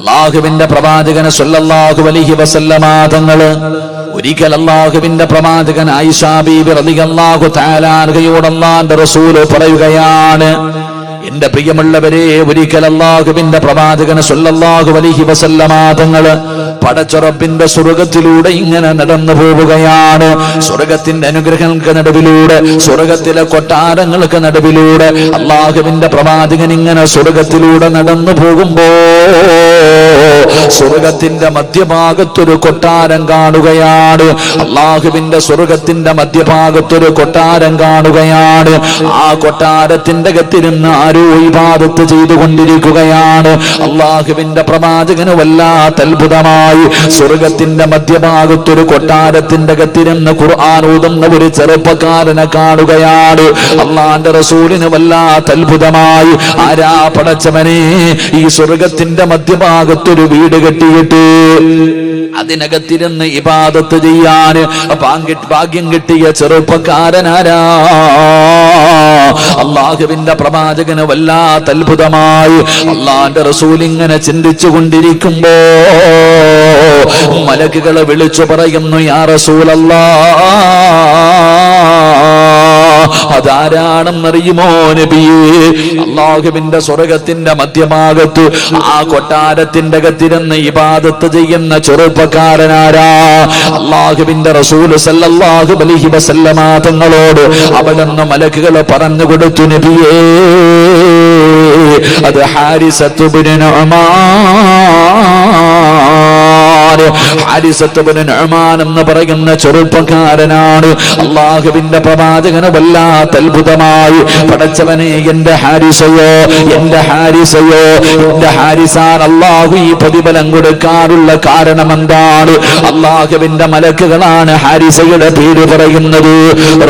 അല്ലാഹുവിന്റെ പ്രവാചകൻ സല്ലല്ലാഹു അലൈഹി വസല്ലമ തങ്ങൾ ഒരിക്കൽ അല്ലാഹുവിന്റെ പ്രവാചകൻ ആയിഷ ബീബി റളിയല്ലാഹു തആല അൻഹയോട് അല്ലാഹുവിന്റെ റസൂൽ പറയുകയാണ്, എന്റെ പ്രിയമുള്ളവരെ, ഒരിക്കൽ അല്ലാഹുവിന്റെ പ്രവാചകൻ സല്ലല്ലാഹു അലൈഹി വസല്ലമ തങ്ങൾ പടച്ച റബ്ബിന്റെ സ്വർഗ്ഗത്തിലൂടെ ഇങ്ങനെ നടന്നു പോവുകയാണ്. സ്വർഗ്ഗത്തിന്റെ അനുഗ്രഹങ്ങൾക്ക് നടുവിലൂടെ, സ്വർഗ്ഗത്തിലെ കൊട്ടാരങ്ങൾക്ക് നടുവിലൂടെ അല്ലാഹുവിന്റെ പ്രവാചകൻ ഇങ്ങനെ സ്വർഗ്ഗത്തിലൂടെ നടന്നു പോകുമ്പോ സ്വർഗ്ഗത്തിന്റെ മധ്യഭാഗത്തൊരു കൊട്ടാരം കാണുകയാണ്. അല്ലാഹുവിന്റെ സ്വർഗ്ഗത്തിന്റെ മധ്യഭാഗത്തൊരു കൊട്ടാരം കാണുകയാണ്. ആ കൊട്ടാരത്തിന്റെ അകത്തിരുന്ന് ആരോ ഇബാദത്ത് ചെയ്തുകൊണ്ടിരിക്കുകയാണ്. അല്ലാഹുവിന്റെ പ്രവാചകന് വല്ലാത്ത അത്ഭുതമായി. സ്വർഗ്ഗത്തിന്റെ മധ്യഭാഗത്തൊരു കൊട്ടാരത്തിന്റെ അകത്തിരുന്ന് ഖുർആൻ ഓതുന്ന ഒരു ചെറുപ്പക്കാരനെ കാണുകയാണ്. അല്ലാഹുവിന്റെ റസൂലിന് വല്ലാത്ത അത്ഭുതമായി. ആരാ പടച്ചവനെ, ഈ സ്വർഗ്ഗത്തിന്റെ മധ്യഭാഗത്തൊരു വീട് കെട്ടിയിട്ട് അതിനകത്തിരുന്ന് ഇബാദത്ത് ചെയ്യാന് ഭാഗ്യം കിട്ടിയ ചെറുപ്പക്കാരനാരാ? അല്ലാഹുവിന്റെ പ്രവാചകന് വല്ലാത്ത അത്ഭുതമായി. അല്ലാഹുവിന്റെ റസൂൽ ഇങ്ങനെ ചിന്തിച്ചു കൊണ്ടിരിക്കുമ്പോ മലക്കുകളെ വിളിച്ചു പറയുന്നു, യാ റസൂലല്ലാഹ്, അതാരാണെന്നറിയുമോ നബിയേ? അല്ലാഹുവിന്റെ സ്വർഗ്ഗത്തിന്റെ മധ്യഭാഗത്ത് ആ കൊട്ടാരത്തിന്റെ അകത്തിരുന്ന് ഇബാദത്ത് ചെയ്യുന്ന ചെറുപ്പക്കാരനാരാ? അല്ലാഹുവിന്റെ റസൂൽ സല്ലല്ലാഹു അലൈഹി വസല്ലമ തങ്ങളോട് അവിടുന്ന് മലക്കുകൾ പറഞ്ഞു കൊടുത്തു, നബിയേ, അത് ഹാരിസത്ത് ഇബ്നു നുഅ്മാൻ. ഹാരിസത്ത് ഇബ്നു നുഅ്മാൻ എന്ന് പറയുന്ന ചെറുപ്പക്കാരനാണ്. അല്ലാഹുവിന്റെ പ്രവാചകന് വല്ലാത്ത അത്ഭുതമായി. പടച്ചവനെ, എന്റെ ഹാരിസയോ, എന്റെ ഹാരിസയോ, എന്റെ ഹാരിസാൻ അല്ലാഹു ഈ പ്രതിഫലം കൊടുക്കാനുള്ള കാരണം എന്താണ്? അല്ലാഹുവിന്റെ മലക്കുകളാണ് ഹാരിസയുടെ പേര് പറയുന്നത്.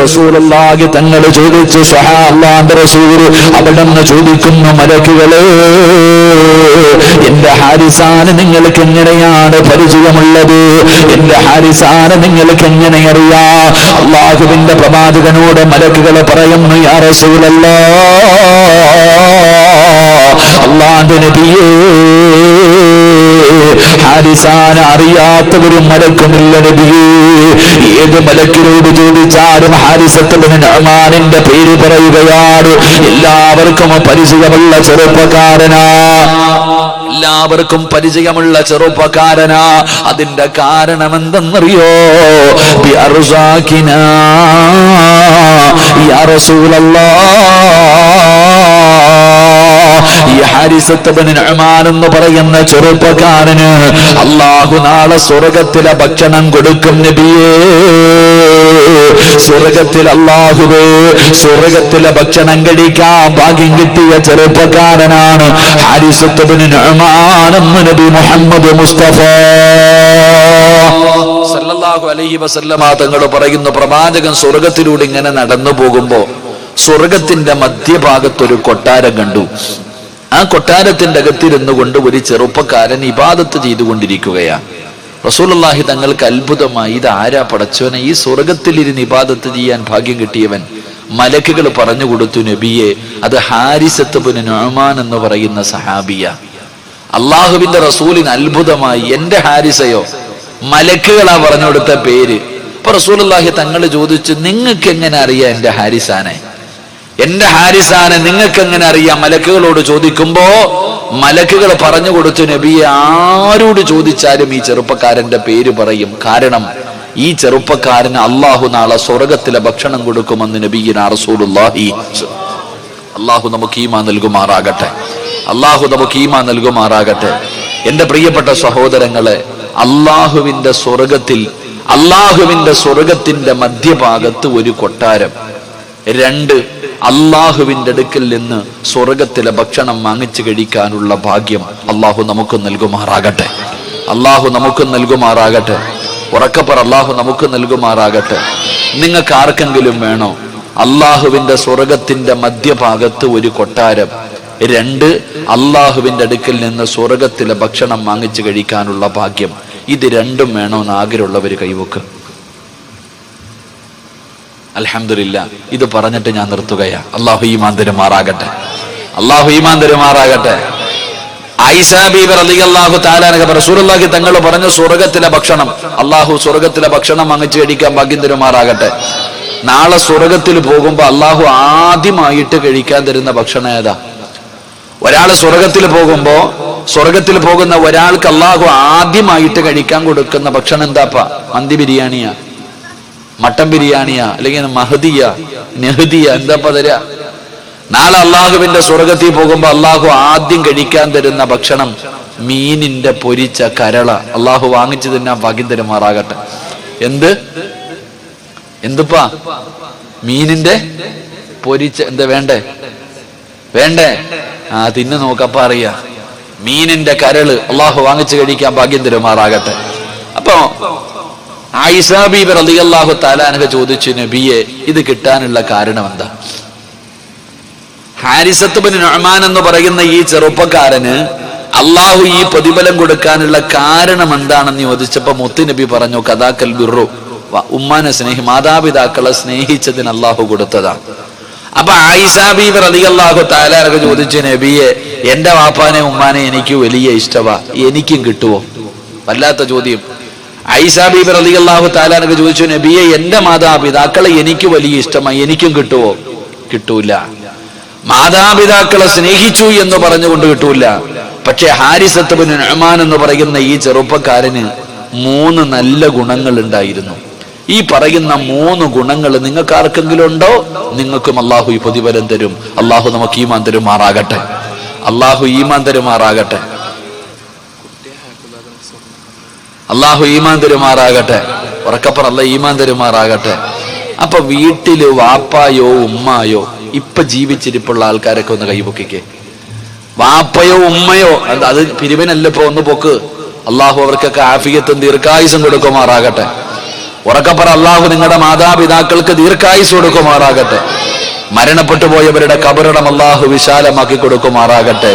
റസൂലുള്ളാഹി തങ്ങൾ ചോദിച്ചു, അല്ലാഹുവിന്റെ റസൂൽ അവിടുന്ന് ചോദിക്കുന്നു, മലക്കുകളെ, എന്റെ ഹാരിസാന് നിങ്ങൾക്ക് എങ്ങനെയാണ് പരിചയമുള്ളത്? എന്റെ ഹാരിസാന് നിങ്ങൾക്ക് എങ്ങനെ അറിയാം? അല്ലാഹുവിന്റെ പ്രവാചകനോട് മലക്കുകൾ പറയുന്നു, യാ റസൂലല്ലാഹ്, അല്ലാഹുവിന്റെ നബിയേ, ഹാരിസാനെ അറിയാത്തവരും മലക്കുമില്ല നബിയേ. ഏത് മലക്കിനോട് ചോദിച്ചാലും ഹാരിസത്ത് ഇബ്നു നുഅ്മാനിന്റെ പേര് പറയുകയാണ്. എല്ലാവർക്കും പരിചയമുള്ള ചെറുപ്പക്കാരനാ, എല്ലാവർക്കും പരിചയമുള്ള ചെറുപ്പക്കാരനാ. അതിന്റെ കാരണം എന്തെന്നറിയോ? ബി അർസാഖിനാ യാ റസൂലല്ലാഹ്. ഈ ഹാരിസത്ത് ഇബ്നു നുഅ്മാൻ എന്ന് പറയുന്ന ചെറുപ്പക്കാരന് അല്ലാഹു നാളെ സ്വർഗ്ഗത്തിലെ ഭക്ഷണം കൊടുക്കും നബിയേ. സ്വർഗ്ഗത്തിൽ അല്ലാഹുവേ, സ്വർഗ്ഗത്തിലെ ഭക്ഷണം കഴിക്കാൻ ഭാഗ്യം കിട്ടിയ ചെറുപ്പക്കാരനാണ് ഹാരിസത്ത് ഇബ്നു നുഅ്മാൻ എന്ന് നബി മുഹമ്മദ് മുസ്തഫ സല്ലല്ലാഹു അലൈഹി വസല്ലമ തങ്ങൾ പറയുന്നു, പ്രവാചകൻ സ്വർഗ്ഗത്തിലൂടെ ഇങ്ങനെ നടന്നു പോകുമ്പോ സ്വർഗ്ഗത്തിന്റെ മധ്യഭാഗത്തൊരു കൊട്ടാരം കണ്ടു. ആ കൊട്ടാരത്തിന്റെ അകത്തിരുന്നു കൊണ്ട് ഒരു ചെറുപ്പക്കാരൻ ഇബാദത്ത് ചെയ്തുകൊണ്ടിരിക്കുകയാണ്. റസൂലുള്ളാഹി തങ്ങൾക്ക് അത്ഭുതമായി, ഇത് ആരാ പടച്ചവനെ, ഈ സ്വർഗ്ഗത്തിലിരുന്ന് ഇബാദത്ത് ചെയ്യാൻ ഭാഗ്യം കിട്ടിയവൻ? മലക്കുകൾ പറഞ്ഞു കൊടുത്തു, നബിയെ, അത് ഹാരിസത്ത് ഇബ്നു നുഅ്മാൻ എന്ന് പറയുന്ന സഹാബിയ. അള്ളാഹുവിന്റെ റസൂലിന് അത്ഭുതമായി, എന്റെ ഹാരിസയോ? മലക്കുകളാ പറഞ്ഞു കൊടുത്ത പേര്. അപ്പൊ റസൂലുള്ളാഹി തങ്ങൾ ചോദിച്ചു, നിങ്ങൾക്ക് എങ്ങനെ അറിയാം എന്റെ ഹാരിസാനെ? എന്റെ ഹാരിസാനെ നിങ്ങൾക്ക് എങ്ങനെ അറിയാം? മലക്കുകളോട് ചോദിക്കുമ്പോ മലക്കുകൾ പറഞ്ഞു കൊടുത്തു, നബിയെ, ആരോട് ചോദിച്ചാലും ഈ ചെറുപ്പക്കാരന്റെ പേര് പറയും. കാരണം ഈ ചെറുപ്പക്കാരന് അള്ളാഹു നാളെ സ്വർഗ്ഗത്തിലെ ഭക്ഷണം കൊടുക്കുമെന്ന് നബിയിനാ റസൂലുള്ളാഹി. അള്ളാഹു നമുക്ക് ഈമാൻ നൽകുമാറാകട്ടെ. അള്ളാഹു നമുക്ക് ഈമാൻ നൽകുമാറാകട്ടെ. എന്റെ പ്രിയപ്പെട്ട സഹോദരങ്ങളെ, അള്ളാഹുവിന്റെ സ്വർഗ്ഗത്തിന്റെ മധ്യഭാഗത്ത് ഒരു കൊട്ടാരം. 2, അള്ളാഹുവിന്റെ അടുക്കൽ നിന്ന് സ്വർഗ്ഗത്തിലെ ഭക്ഷണം വാങ്ങിച്ചു കഴിക്കാനുള്ള ഭാഗ്യം അള്ളാഹു നമുക്ക് നൽകുമാറാകട്ടെ. അള്ളാഹു നമുക്ക് നൽകുമാറാകട്ടെ. ഉറക്കപ്പറ, അള്ളാഹു നമുക്ക് നൽകുമാറാകട്ടെ. നിങ്ങൾക്ക് ആർക്കെങ്കിലും വേണോ അള്ളാഹുവിന്റെ സ്വർഗ്ഗത്തിന്റെ മധ്യഭാഗത്ത് ഒരു കൊട്ടാരം? 2, അള്ളാഹുവിന്റെ അടുക്കൽ നിന്ന് സ്വർഗ്ഗത്തിലെ ഭക്ഷണം വാങ്ങിച്ചു കഴിക്കാനുള്ള ഭാഗ്യം. ഇത് രണ്ടും വേണോന്ന് ആഗ്രഹമുള്ളവർ കൈവക്ക്. അൽഹംദുലില്ലാ, ഇത് പറഞ്ഞിട്ട് ഞാൻ നിർത്തുകയാ. അല്ലാഹു ഈമാൻ തരുമാറാകട്ടെ. അല്ലാഹു ഈമാൻ തരുമാറാകട്ടെ. ആയിഷ ബീബി റളിയല്ലാഹു തആല അൻഹ റസൂലുള്ളാഹി തങ്ങൾ പറഞ്ഞു സ്വർഗ്ഗത്തിലെ ഭക്ഷണം, അള്ളാഹു സ്വർഗ്ഗത്തിലെ ഭക്ഷണം വാങ്ങിച്ചു കഴിക്കാൻ ഭാഗ്യം തരുമാറാകട്ടെ. നാളെ സ്വർഗ്ഗത്തിൽ പോകുമ്പോ അള്ളാഹു ആദ്യമായിട്ട് കഴിക്കാൻ തരുന്ന ഭക്ഷണം ഏതാ? ഒരാള് സ്വർഗത്തിൽ പോകുന്ന ഒരാൾക്ക് അള്ളാഹു ആദ്യമായിട്ട് കഴിക്കാൻ കൊടുക്കുന്ന ഭക്ഷണം എന്താപ്പാ? മന്തി ബിരിയാണിയാ, മട്ടൻ ബിരിയാണിയാ, അല്ലെങ്കിൽ മഹദിയ, നെഹദിയ, എന്താപ്പാ തരാ? നാളെ അള്ളാഹുവിന്റെ സ്വർഗത്തിൽ പോകുമ്പോ അള്ളാഹു ആദ്യം കഴിക്കാൻ തരുന്ന ഭക്ഷണം മീനിന്റെ പൊരിച്ച കരള. അള്ളാഹു വാങ്ങിച്ചു തന്നെ ഭാഗ്യം തരുമാറാകട്ടെ. എന്തുപ്പാ? മീനിന്റെ പൊരിച്ച. എന്താ വേണ്ടേ? തിന്നു നോക്കപ്പ അറിയാ. മീനിന്റെ കരള് അള്ളാഹു വാങ്ങിച്ചു കഴിക്കാൻ ഭാഗ്യം തരുമാറാകട്ടെ. അപ്പൊ ആയിഷ ബീബി റളിയല്ലാഹു തആല അൻഹ ചോദിച്ചു, നബിയെ ഇത് കിട്ടാനുള്ള കാരണം എന്താ? ഹാരിസത്ത് ബിൻ നുഅ്മാൻ എന്ന് പറയുന്ന ഈ ചെറുപ്പക്കാരന് അള്ളാഹു ഈ പ്രതിഫലം കൊടുക്കാനുള്ള കാരണം എന്താണെന്ന് ചോദിച്ചപ്പോ മുത്ത് നബി പറഞ്ഞു, കദാക്കൽ ബിർറു, ഉമ്മാനെ മാതാപിതാക്കളെ സ്നേഹിച്ചതിന് അള്ളാഹു കൊടുത്തതാണ്. അപ്പൊ ആയിഷ ബീബി റളിയല്ലാഹു തആല അൻഹ ചോദിച്ചു, നബിയെ എന്റെ വാപ്പാനെ ഉമ്മാനെ എനിക്ക് വലിയ ഇഷ്ടമാ, എനിക്കും കിട്ടുവോ? വല്ലാത്ത ചോദ്യം. ആയിഷ ബീബി റളിയല്ലാഹു തആല അൻഹ ചോദിച്ചു, നബിയെ എന്റെ മാതാപിതാക്കളെ എനിക്ക് വലിയ ഇഷ്ടമായി, എനിക്കും കിട്ടുവോ? കിട്ടൂല. മാതാപിതാക്കളെ സ്നേഹിച്ചു എന്ന് പറഞ്ഞുകൊണ്ട് കിട്ടൂല. പക്ഷെ ഹാരിസത്ത് ബിൻ നുഅ്മാൻ എന്ന് പറയുന്ന ഈ ചെറുപ്പക്കാരന് 3 നല്ല ഗുണങ്ങൾ ഉണ്ടായിരുന്നു. ഈ പറയുന്ന 3 ഗുണങ്ങൾ നിങ്ങൾക്ക് ആർക്കെങ്കിലും ഉണ്ടോ? നിങ്ങൾക്കും അള്ളാഹു ഈ പ്രതിഫലം തരും. അള്ളാഹു നമുക്ക് ഈമാൻ തരുമാറാകട്ടെ. അള്ളാഹു ഈമാൻ തരുമാറാകട്ടെ. അള്ളാഹു ഈമാൻ തരുമാറാകട്ടെ. ഉറക്കപ്പറ അല്ല ഈമാൻ തരുമാറാകട്ടെ. അപ്പൊ വീട്ടില് വാപ്പായോ ഉമ്മായോ ഇപ്പൊ ജീവിച്ചിരിപ്പുള്ള ആൾക്കാരൊക്കെ ഒന്ന് കൈപൊക്കിക്കേ. വാപ്പയോ ഉമ്മയോ അത് പിരിവിനല്ല, ഇപ്പൊ ഒന്ന് പൊക്ക്. അള്ളാഹു അവർക്കൊക്കെ ആഫിയത്തും ദീർഘായുസും കൊടുക്കുമാറാകട്ടെ. ഉറക്കപ്പറ അള്ളാഹു നിങ്ങളുടെ മാതാപിതാക്കൾക്ക് ദീർഘായുസ് കൊടുക്കുമാറാകട്ടെ. മരണപ്പെട്ടു പോയവരുടെ ഖബറിടം അള്ളാഹു വിശാലമാക്കി കൊടുക്കുമാറാകട്ടെ.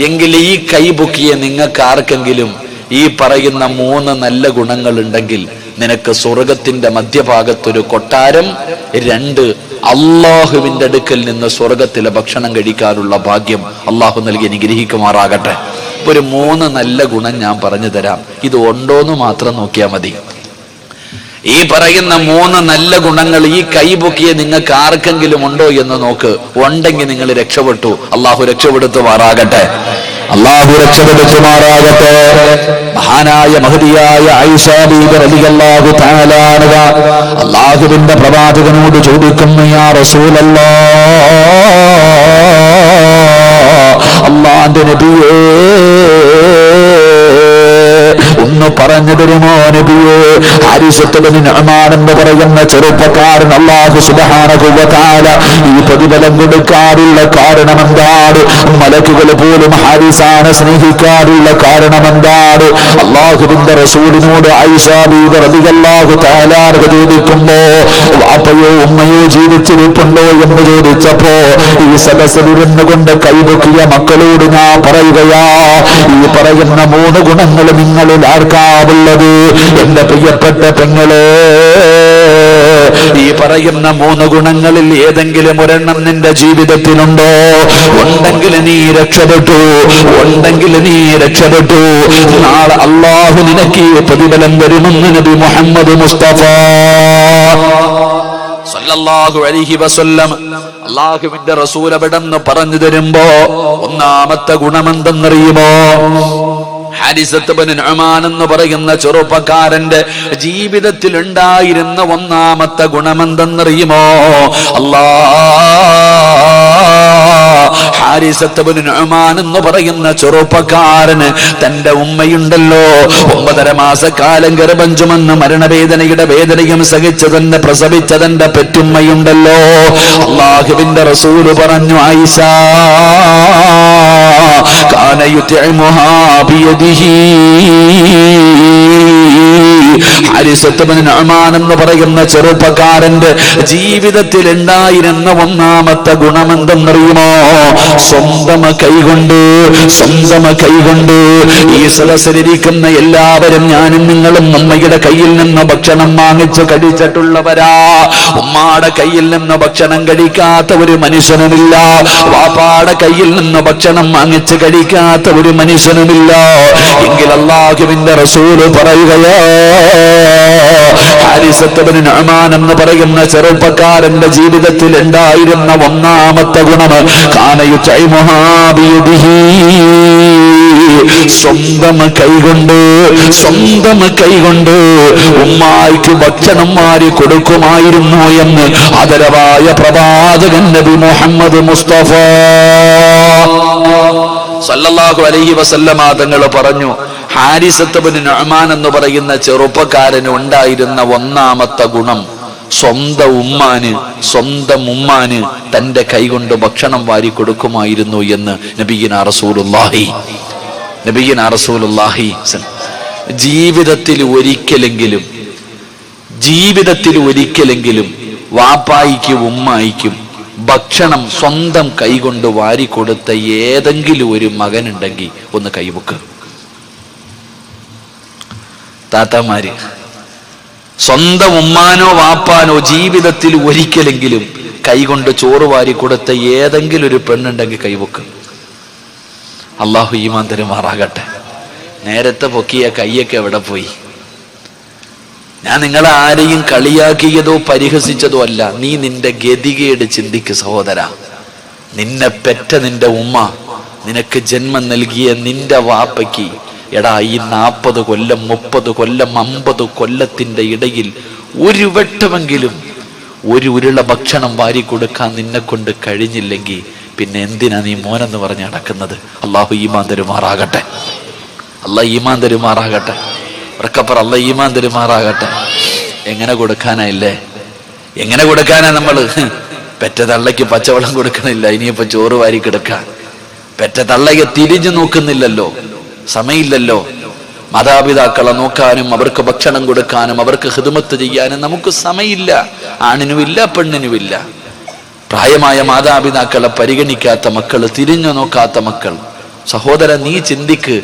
എങ്കിൽ ഈ കൈപൊക്കിയ നിങ്ങൾക്ക് ആർക്കെങ്കിലും ഈ പറയുന്ന 3 നല്ല ഗുണങ്ങൾ ഉണ്ടെങ്കിൽ നിനക്ക് സ്വർഗത്തിന്റെ മധ്യഭാഗത്തൊരു കൊട്ടാരം, 2 അള്ളാഹുവിന്റെ അടുക്കൽ നിന്ന് സ്വർഗത്തിലെ ഭക്ഷണം കഴിക്കാനുള്ള ഭാഗ്യം അള്ളാഹു നൽകി അനുഗ്രഹിക്കുമാറാകട്ടെ. ഒരു 3 നല്ല ഗുണം ഞാൻ പറഞ്ഞു തരാം. ഇത് ഉണ്ടോന്ന് മാത്രം നോക്കിയാൽ മതി. ഈ പറയുന്ന 3 നല്ല ഗുണങ്ങൾ ഈ കൈപൊക്കിയ നിങ്ങൾക്ക് ആർക്കെങ്കിലും ഉണ്ടോ എന്ന് നോക്ക്. ഉണ്ടെങ്കിൽ നിങ്ങൾ രക്ഷപ്പെട്ടു. അള്ളാഹു രക്ഷപ്പെടുത്തുമാറാകട്ടെ. അള്ളാഹു രക്ഷപ്പെടുത്തുമാറാകട്ടെ. മഹാനായ മഹദിയായ ആയിഷ ബീബി റളിയല്ലാഹു തആല അൻഹ അള്ളാഹുവിന്റെ പ്രവാചകനോട് ചോദിക്കുന്നു, യാ റസൂലല്ലാഹ്, അല്ലാഹുവിന്റെ നബിയേ ഒന്ന് പറഞ്ഞു തരുമോ നബിയേ? ഹാരിസത്ത് ബിൻ നുഅ്മാൻ എന്ന് പറയുന്ന ചെറുപ്പക്കാരൻ അല്ലാഹു സുബ്ഹാനഹു വ തആല ഈ പ്രതിഫലം കൊടുക്കാറുള്ള കാരണം എന്താണ്? മലക്കുകൾ പോലും ഹാരിസാനെ സ്നേഹിക്കാറുള്ള കാരണം എന്താണ്? അല്ലാഹുവിന്റെ റസൂലിനോട് ആയിഷ ബീബി റളിയല്ലാഹു തആല ചോദിക്കുമ്പോ വാപ്പയോ ഉമ്മയോ ജീവിച്ചിരിപ്പുണ്ടോ എന്ന് ചോദിച്ചപ്പോ ഈ സദസ്സിലിരുന്നു കൊണ്ട് കൈപൊക്കിയ മക്കളോട് ഞാൻ പറയുകയാ, ഈ പറയുന്ന 3 ഗുണങ്ങൾ നിങ്ങളിൽ ആർക്കാവുള്ളത്? എന്റെ പ്രിയപ്പെട്ട പെങ്ങളെ, ഈ പറയുന്ന 3 ഗുണങ്ങളിൽ ഏതെങ്കിലും ഒരെണ്ണം നിന്റെ ജീവിതത്തിലുണ്ടോ? ഉണ്ടെങ്കിൽ നീ രക്ഷപ്പെട്ടു. നാളെ അള്ളാഹു നിനക്ക് പ്രതിഫലം വരുമെന്ന് നബി മുഹമ്മദ് മുസ്തഫ സല്ലല്ലാഹു അലൈഹി വസല്ലം അള്ളാഹുവിന്റെ റസൂൽ അവിടെന്ന് പറഞ്ഞു തരുമ്പോ ഒന്നാമത്തെ ഗുണമെന്തെന്നറിയുമോ? ഹാരിസത്ത് ബിൻ നുഅ്മാൻ എന്ന് പറയുന്ന ചെറുപ്പക്കാരന്റെ ജീവിതത്തിൽ ഉണ്ടായിരുന്ന ഒന്നാമത്തെ ഗുണമെന്തെന്നറിയുമോ? ഹാരിസത്ത് ബിൻ നുഅ്മാൻ എന്ന് പറയുന്ന ചെറുപ്പക്കാരന് തന്റെ ഉമ്മയുണ്ടല്ലോ, 9.5 മാസക്കാലം ഗർഭം ചുമന്ന് മരണവേദനയുടെ വേദനയും സഹിച്ച് തന്നെ പ്രസവിച്ച തന്റെ പെറ്റുമ്മയുണ്ടല്ലോ. അല്ലാഹുവിന്റെ റസൂല് പറഞ്ഞു, ആയിഷ കാന യുത്ഇമുഹാ ബിയദിഹി, ഹാരിസത്ത് ഇബ്നു നുഅ്മാൻ എന്ന് പറയുന്ന ചെറുപ്പക്കാരന്റെ ജീവിതത്തിൽ ഉണ്ടായിരുന്ന ഒന്നാമത്തെ ഗുണമെന്തെന്നറിയുമോ? സ്വന്തം കൈകൊണ്ട് ഈ സദസ്സിലിരിക്കുന്ന എല്ലാവരും, ഞാനും നിങ്ങളും ഉമ്മയുടെ കയ്യിൽ നിന്ന് ഭക്ഷണം വാങ്ങിച്ച് കഴിച്ചിട്ടുള്ളവരാ. ഉമ്മാടെ കയ്യിൽ നിന്ന് ഭക്ഷണം കഴിക്കാത്ത ഒരു മനുഷ്യനുമില്ല. വാപ്പാടെ കയ്യിൽ നിന്ന് ഭക്ഷണം വാങ്ങിച്ച് കഴിക്കാത്ത ഒരു മനുഷ്യനുമില്ല. എങ്കിൽ അല്ലാഹുവിന്റെ റസൂല് പറയുകയോ, ഹാരിസത്ത് ഇബ്നു നുഅ്മാൻ എന്ന് പറയുന്ന ചെറുപ്പക്കാരന്റെ ജീവിതത്തിൽ ഉണ്ടായിരുന്ന ഒന്നാമത്തെ ഗുണം കാന യുതൈമുഹാ ബിയദിഹി, സ്വന്തം കൈകൊണ്ട് ഉമ്മായിക്ക് ഭക്ഷണം മാറി കൊടുക്കുമായിരുന്നു എന്ന് ആദരവായ പ്രവാചകൻ നബി മുഹമ്മദ് മുസ്തഫ സല്ലല്ലാഹു അലൈഹി വസല്ലമ തങ്ങൾ പറഞ്ഞു, ഹാരിസത്ത് ഇബ്നു നുഅ്മാൻ എന്ന് പറയുന്ന ചെറുപ്പക്കാരന് ഉണ്ടായിരുന്ന ഒന്നാമത്തെ ഗുണം സ്വന്തം ഉമ്മാന് തന്റെ കൈകൊണ്ട് ഭക്ഷണം വാരി കൊടുക്കുമായിരുന്നു എന്ന് നബിയിനാ റസൂലുള്ളാഹി. ജീവിതത്തിൽ ഒരിക്കലെങ്കിലും വാപ്പായിക്കും ഉമ്മായിക്കും ഭക്ഷണം സ്വന്തം കൈകൊണ്ട് വാരി കൊടുത്ത ഏതെങ്കിലും ഒരു മകനുണ്ടെങ്കിൽ ഒന്ന് കൈവക്ക്. താത്തമാര്, സ്വന്തം ഉമ്മാനോ വാപ്പാനോ ജീവിതത്തിൽ ഒരിക്കലെങ്കിലും കൈകൊണ്ട് ചോറ് വാരി കൊടുത്ത ഏതെങ്കിലും ഒരു പെണ്ണുണ്ടെങ്കിൽ കൈവക്ക്. അള്ളാഹു ഈമാൻ തരുമാറാകട്ടെ. നേരത്തെ പൊക്കിയ കയ്യൊക്കെ എവിടെ പോയി? ഞാൻ നിങ്ങളെ ആരെയും കളിയാക്കിയതോ പരിഹസിച്ചതോ അല്ല. നീ നിന്റെ ഗതികേട് ചിന്തിക്ക് സഹോദര. നിന്നെ പെറ്റ നിന്റെ ഉമ്മ, നിനക്ക് ജന്മം നൽകിയ നിന്റെ വാപ്പയ്ക്ക്, എടാ ഈ 40 കൊല്ലം 30 കൊല്ലം 50 കൊല്ലത്തിന്റെ ഇടയിൽ ഒരു വട്ടമെങ്കിലും ഒരു ഉരുള ഭക്ഷണം വാരി കൊടുക്കാൻ നിന്നെ കൊണ്ട് കഴിഞ്ഞില്ലെങ്കിൽ പിന്നെ എന്തിനാ നീ മോനെന്ന് പറഞ്ഞ് നടക്കുന്നത്? അള്ളാഹു ഈമാൻ തരുമാറാകട്ടെ. ഉറക്കപ്പറ അല്ലാഹു ഈമാൻ തരുമാറാകട്ടെ. എങ്ങനെ കൊടുക്കാനാ നമ്മള്? പെറ്റ തള്ളയ്ക്ക് പച്ചവെള്ളം കൊടുക്കണില്ല, ഇനിയിപ്പോ ചോറ് വാരി കിടക്കാൻ. പെറ്റ തള്ളയെ തിരിഞ്ഞു നോക്കുന്നില്ലല്ലോ, സമയമില്ലല്ലോ. മാതാപിതാക്കളെ നോക്കാനും അവർക്ക് ഭക്ഷണം കൊടുക്കാനും അവർക്ക് ഖിദ്മത്ത് ചെയ്യാനും നമുക്ക് സമയമില്ല. ആണിനുമില്ല പെണ്ണിനുമില്ല. പ്രായമായ മാതാപിതാക്കളെ പരിഗണിക്കാത്ത മക്കൾ, തിരിഞ്ഞു നോക്കാത്ത മക്കൾ. സഹോദര, നീ ചിന്തിക്ക്,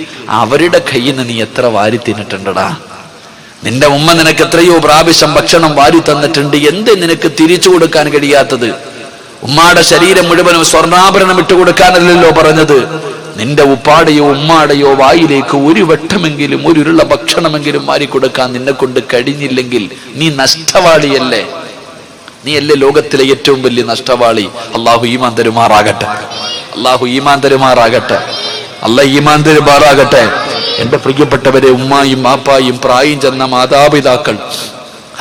അവരുടെ കയ്യിൽ നിന്ന് നീ എത്ര വാരി തിന്നിട്ടുണ്ടടാ? നിന്റെ ഉമ്മ നിനക്ക് എത്രയോ പ്രാവശ്യം ഭക്ഷണം വാരി തന്നിട്ടുണ്ട്. എന്ത് നിനക്ക് തിരിച്ചു കൊടുക്കാൻ കഴിയാത്തത്? ഉമ്മാടെ ശരീരം മുഴുവനും സ്വർണ്ണാഭരണം ഇട്ടുകൊടുക്കാനല്ലല്ലോ പറഞ്ഞത്. നിന്റെ ഉപ്പാടെയോ ഉമ്മാടെയോ വായിലേക്ക് ഒരു വട്ടമെങ്കിലും ഒരു ഉരുള ഭക്ഷണമെങ്കിലും വാരിക്കൊടുക്കാൻ നിന്നെ കൊണ്ട് കഴിഞ്ഞില്ലെങ്കിൽ നീ നഷ്ടവാളിയല്ലേ? നീയല്ലേ ലോകത്തിലെ ഏറ്റവും വലിയ നഷ്ടവാളി? അള്ളാഹു ഈമാൻ തരുമാറാകട്ടെ. എന്റെ പ്രിയപ്പെട്ടവരെ, ഉമ്മായും വാപ്പായും പ്രായം ചെന്ന മാതാപിതാക്കൾ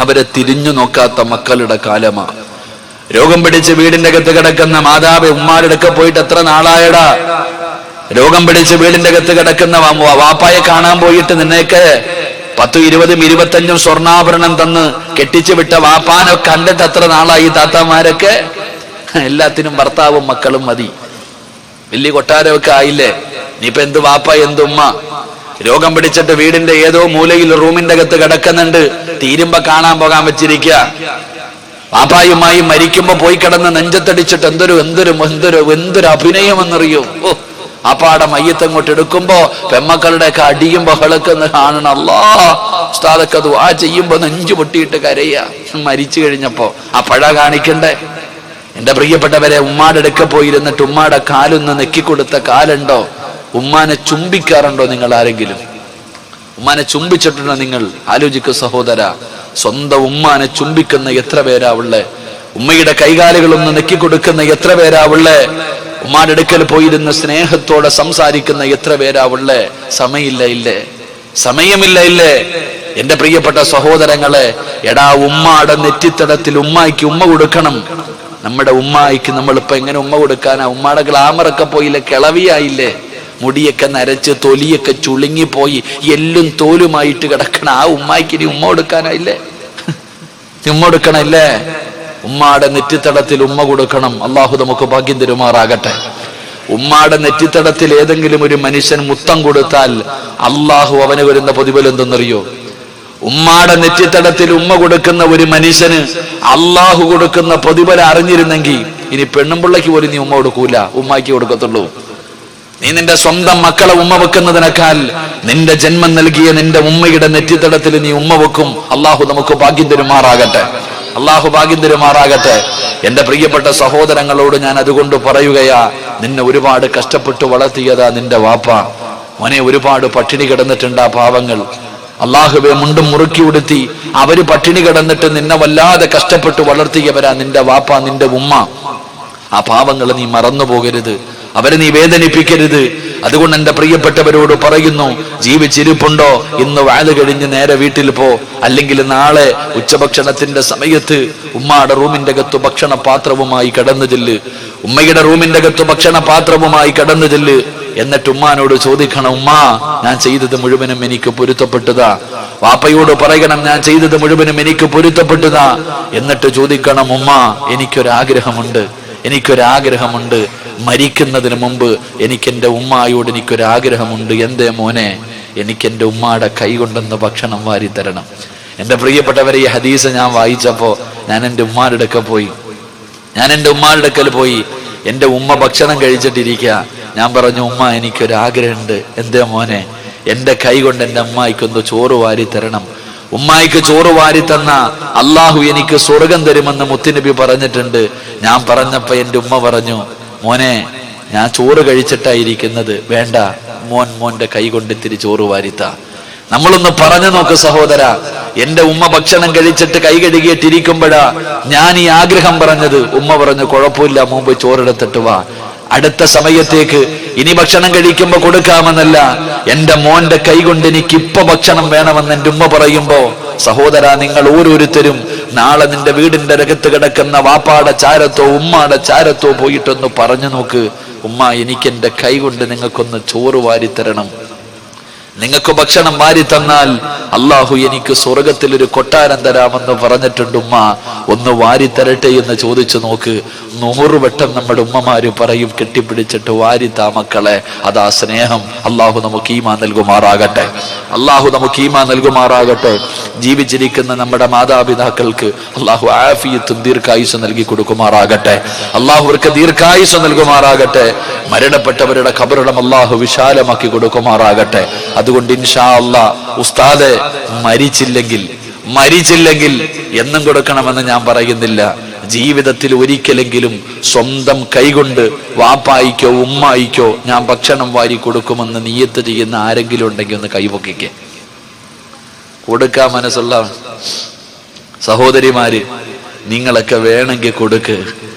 അവരെ തിരിഞ്ഞു നോക്കാത്ത മക്കളുടെ കാലമാ. രോഗം പിടിച്ച് വീടിന്റെ അകത്ത് കിടക്കുന്ന ഉമ്മാരുടെ അടുക്ക പോയിട്ട് എത്ര നാളായടാ? രോഗം പിടിച്ച് വീടിന്റെ അകത്ത് കിടക്കുന്ന വാപ്പായെ കാണാൻ പോയിട്ട് നിന്നേക്ക് 10, 20, 25 സ്വർണ്ണാഭരണം തന്ന് കെട്ടിച്ചു വിട്ട വാപ്പാനെ കണ്ടിട്ട് എത്ര നാളായി? താത്താമാരൊക്കെ എല്ലാത്തിനും ഭർത്താവും മക്കളും മതി. വലിയ കൊട്ടാരമൊക്കെ ആയില്ലേ? നീയിപ്പൊ എന്ത് വാപ്പ എന്ത് ഉമ്മ? രോഗം പിടിച്ചിട്ട് വീടിന്റെ ഏതോ മൂലയിൽ റൂമിന്റെ അകത്ത് കിടക്കുന്നുണ്ട്, തീരുമ്പോ കാണാൻ പോകാൻ വെച്ചിരിക്കുക. വാപ്പായുമായി മരിക്കുമ്പോ പോയി കിടന്ന് നെഞ്ചത്തടിച്ചിട്ട് എന്തൊരു അഭിനയമെന്നറിയോ? ആപ്പാടെ മയ്യത്തങ്ങോട്ട് എടുക്കുമ്പോ പെമ്മക്കളുടെ ഒക്കെ അടിയും ബഹളൊക്കെ ഒന്ന് കാണണം. ഉസ്താദൊക്കെ ദുആ ചെയ്യുമ്പോ നെഞ്ചു പൊട്ടിയിട്ട് കരയാ. മരിച്ചു കഴിഞ്ഞപ്പോ ആ പഴ കാണിക്കണ്ടേ? എന്റെ പ്രിയപ്പെട്ടവരെ, ഉമ്മാടെ അടുക്ക പോയിരുന്നിട്ട് ഉമ്മാടെ കാലൊന്ന് നെക്കിക്കൊടുത്ത കാലുണ്ടോ? ഉമ്മാനെ ചുംബിക്കാറുണ്ടോ നിങ്ങൾ ആരെങ്കിലും? ഉമ്മാനെ ചുംബിച്ചിട്ടുണ്ടോ നിങ്ങൾ? ആലോചിക്കൂ സഹോദര. സ്വന്തം ഉമ്മാനെ ചുംബിക്കുന്ന എത്ര പേരാ ഉള്ളേ? ഉമ്മയുടെ കൈകാലുകളൊന്ന് നെക്കിക്കൊടുക്കുന്ന എത്ര പേരാ ഉള്ളേ? ഉമ്മാടെ അടുക്കൽ പോയിരുന്ന് സ്നേഹത്തോടെ സംസാരിക്കുന്ന എത്ര പേരാ ഉള്ളേ? സമയമില്ല ഇല്ലേ? എന്റെ പ്രിയപ്പെട്ട സഹോദരങ്ങളെ, എടാ ഉമ്മാടെ നെറ്റിത്തടത്തിൽ ഉമ്മായിക്ക് ഉമ്മ കൊടുക്കണം. നമ്മുടെ ഉമ്മായിക്ക് നമ്മളിപ്പോ എങ്ങനെ ഉമ്മ കൊടുക്കാനാ? ഉമ്മാടെ ഗ്ലാമറൊക്കെ പോയില്ലേ? കിളവിയായില്ലേ? മുടിയൊക്കെ നരച്ച് തൊലിയൊക്കെ ചുളുങ്ങിപ്പോയി എല്ലും തോലുമായിട്ട് കിടക്കണ ആ ഉമ്മായിക്ക് ഇനി ഉമ്മ കൊടുക്കാനായില്ലേ? ഉമ്മ കൊടുക്കണല്ലേ? ഉമ്മാടെ നെറ്റിത്തടത്തിൽ ഉമ്മ കൊടുക്കണം. അള്ളാഹു നമുക്ക് ഭാഗ്യം തരുമാറാകട്ടെ. ഉമ്മാടെ നെറ്റിത്തടത്തിൽ ഏതെങ്കിലും ഒരു മനുഷ്യൻ മുത്തം കൊടുത്താൽ അള്ളാഹു അവന് വരുന്ന പ്രതിഫലം എന്തെന്നറിയോ? ഉമ്മാടെ നെറ്റിത്തടത്തിൽ ഉമ്മ കൊടുക്കുന്ന ഒരു മനുഷ്യന് അള്ളാഹു കൊടുക്കുന്ന പ്രതിഫലം അറിഞ്ഞിരുന്നെങ്കിൽ ഇനി പെണ്ണുമ്പിള്ളയ്ക്ക് പോലും നീ ഉമ്മ കൊടുക്കൂല, ഉമ്മാക്ക് കൊടുക്കത്തുള്ളൂ. നീ നിന്റെ സ്വന്തം മക്കളെ ഉമ്മ വെക്കുന്നതിനേക്കാൾ നിന്റെ ജന്മം നൽകിയ നിന്റെ ഉമ്മയുടെ നെറ്റിത്തടത്തിൽ നീ ഉമ്മ വെക്കും. അള്ളാഹു നമുക്ക് ഭാഗ്യം തരുമാറാകട്ടെ, അള്ളാഹു ഭാഗ്യം തരുമാറാകട്ടെ. എന്റെ പ്രിയപ്പെട്ട സഹോദരങ്ങളോട് ഞാൻ അതുകൊണ്ട് പറയുകയാ, നിന്നെ ഒരുപാട് കഷ്ടപ്പെട്ട് വളർത്തിയതാ നിന്റെ വാപ്പ. മോനെ, ഒരുപാട് പട്ടിണി കിടന്നിട്ടുണ്ടാ പാവങ്ങൾ. അള്ളാഹുവെ മുണ്ടും മുറുക്കി ഉടുത്തി അവര് പട്ടിണി കിടന്നിട്ട് നിന്നെ വല്ലാതെ കഷ്ടപ്പെട്ട് വളർത്തിയവരാ നിന്റെ വാപ്പ, നിന്റെ ഉമ്മ. ആ പാവങ്ങളെ നീ മറന്നു പോകരുത്, അവരെ നീ വേദനിപ്പിക്കരുത്. അതുകൊണ്ട് എന്റെ പ്രിയപ്പെട്ടവരോട് പറയുന്നു, ജീവിച്ചിരിപ്പുണ്ടോ ഇന്ന് വാല് കഴിഞ്ഞ് നേരെ വീട്ടിൽ പോ, അല്ലെങ്കിൽ നാളെ ഉച്ചഭക്ഷണത്തിന്റെ സമയത്ത് ഉമ്മയുടെ റൂമിന്റെ അകത്ത് ഭക്ഷണ പാത്രവുമായി കടന്നു ചെല്ല്, ഉമ്മയുടെ റൂമിന്റെ അകത്ത് ഭക്ഷണ പാത്രവുമായി കടന്നു ചെല്ല്. എന്നിട്ട് ഉമ്മാനോട് ചോദിക്കണം, ഉമ്മ ഞാൻ ചെയ്തത് മുഴുവനും എനിക്ക് പൊരുത്തപ്പെട്ടതാ. വാപ്പയോട് പറയണം, ഞാൻ ചെയ്തത് മുഴുവനും എനിക്ക് പൊരുത്തപ്പെട്ടതാ. എന്നിട്ട് ചോദിക്കണം, ഉമ്മ എനിക്കൊരാഗ്രഹമുണ്ട്, എനിക്കൊരാഗ്രഹമുണ്ട്, മരിക്കുന്നതിന് മുമ്പ് എനിക്കെന്റെ ഉമ്മായോട് എനിക്കൊരാഗ്രഹമുണ്ട്. എന്തേ മോനെ? എനിക്കെന്റെ ഉമ്മാടെ കൈ കൊണ്ടൊന്ന് ഭക്ഷണം വാരി തരണം. എന്റെ പ്രിയപ്പെട്ടവരെ, ഈ ഹദീസ് ഞാൻ വായിച്ചപ്പോ ഞാൻ എൻ്റെ ഉമ്മാരുടെ അടുക്കൽ പോയി. എൻ്റെ ഉമ്മ ഭക്ഷണം കഴിച്ചിട്ടിരിക്കുക. ഞാൻ പറഞ്ഞു, ഉമ്മ എനിക്കൊരാഗ്രഹമുണ്ട്. എന്തേ മോനെ? എൻ്റെ കൈ കൊണ്ട് എൻ്റെ അമ്മായിക്കൊന്ന് ചോറ് വാരി തരണം. ഉമ്മായിക്ക് ചോറ് വാരി തന്ന അള്ളാഹു എനിക്ക് സ്വർഗം തരുമെന്ന് മുത്തുനബി പറഞ്ഞിട്ടുണ്ട്. ഞാൻ പറഞ്ഞപ്പോ എൻ്റെ ഉമ്മ പറഞ്ഞു, മോനെ ഞാൻ ചോറ് കഴിച്ചിട്ടായിരിക്കുന്നത്, വേണ്ട മോന്റെ കൈ കൊണ്ട് ഇത്തിരി ചോറ് വാരിത്താ. നമ്മളൊന്ന് പറഞ്ഞു നോക്ക് സഹോദര, എന്റെ ഉമ്മ ഭക്ഷണം കഴിച്ചിട്ട് കൈ കഴുകിയിട്ടിരിക്കുമ്പോഴാ ഞാൻ ഈ ആഗ്രഹം പറഞ്ഞത്. ഉമ്മ പറഞ്ഞു, കുഴപ്പമില്ല, മുമ്പ് ചോറെടുത്തിട്ട് വാ, അടുത്ത സമയത്തേക്ക് ഇനി ഭക്ഷണം കഴിക്കുമ്പോ കൊടുക്കാമെന്നല്ല, എന്റെ മോന്റെ കൈ കൊണ്ട് എനിക്ക് ഇപ്പൊ ഭക്ഷണം വേണമെന്ന് എന്റെ ഉമ്മ പറയുമ്പോ, സഹോദര നിങ്ങൾ ഓരോരുത്തരും നാളെ നിന്റെ വീടിന്റെ അകത്ത് കിടക്കുന്ന വാപ്പാടെ ചാരത്തോ ഉമ്മാടെ ചാരത്തോ പോയിട്ടൊന്ന് പറഞ്ഞു നോക്ക്, ഉമ്മ എനിക്കെന്റെ കൈ കൊണ്ട് നിങ്ങൾക്കൊന്ന് ചോറ് വാരി തരണം. നിങ്ങൾക്ക് ഭക്ഷണം വാരി തന്നാൽ അള്ളാഹു എനിക്ക് സ്വർഗത്തിൽ ഒരു കൊട്ടാരം തരാമെന്ന് പറഞ്ഞിട്ടുണ്ട്. ഉമ്മ ഒന്ന് വാരി തരട്ടെ എന്ന് ചോദിച്ചു നോക്ക്. 100 വട്ടം നമ്മുടെ ഉമ്മമാര് പറയും, കെട്ടിപ്പിടിച്ചിട്ട് വാരിത്താ മക്കളെ. അതാ സ്നേഹം. അള്ളാഹു നമുക്ക് ഈമാൻ നൽകുമാറാകട്ടെ, അള്ളാഹു നമുക്ക് ഈമാൻ നൽകുമാറാകട്ടെ. ജീവിച്ചിരിക്കുന്ന നമ്മുടെ മാതാപിതാക്കൾക്ക് അള്ളാഹു ആഫിയത്തും ദീർഘായുസ് നൽകി കൊടുക്കുമാറാകട്ടെ, അള്ളാഹു അവർക്ക് ദീർഘായുസ് നൽകുമാറാകട്ടെ. മരണപ്പെട്ടവരുടെ ഖബറിടം അള്ളാഹു വിശാലമാക്കി കൊടുക്കുമാറാകട്ടെ. അതുകൊണ്ട് ഇൻഷാ അല്ലാഹ് ഉസ്താദ് മരിച്ചില്ലെങ്കിൽ എന്നും കൊടുക്കണമെന്ന് ഞാൻ പറയുന്നില്ല. ജീവിതത്തിൽ ഒരിക്കലെങ്കിലും സ്വന്തം കൈകൊണ്ട് വാപ്പായിക്കോ ഉമ്മായിക്കോ ഞാൻ ഭക്ഷണം വാരി കൊടുക്കുമെന്ന് നിയ്യത്ത് ചെയ്യുന്ന ആരെങ്കിലും ഉണ്ടെങ്കിൽ ഒന്ന് കൈപൊക്കിക്കേ. കൊടുക്കാൻ മനസ്സുള്ള സഹോദരിമാര് നിങ്ങളൊക്കെ വേണമെങ്കിൽ കൊടുക്ക്.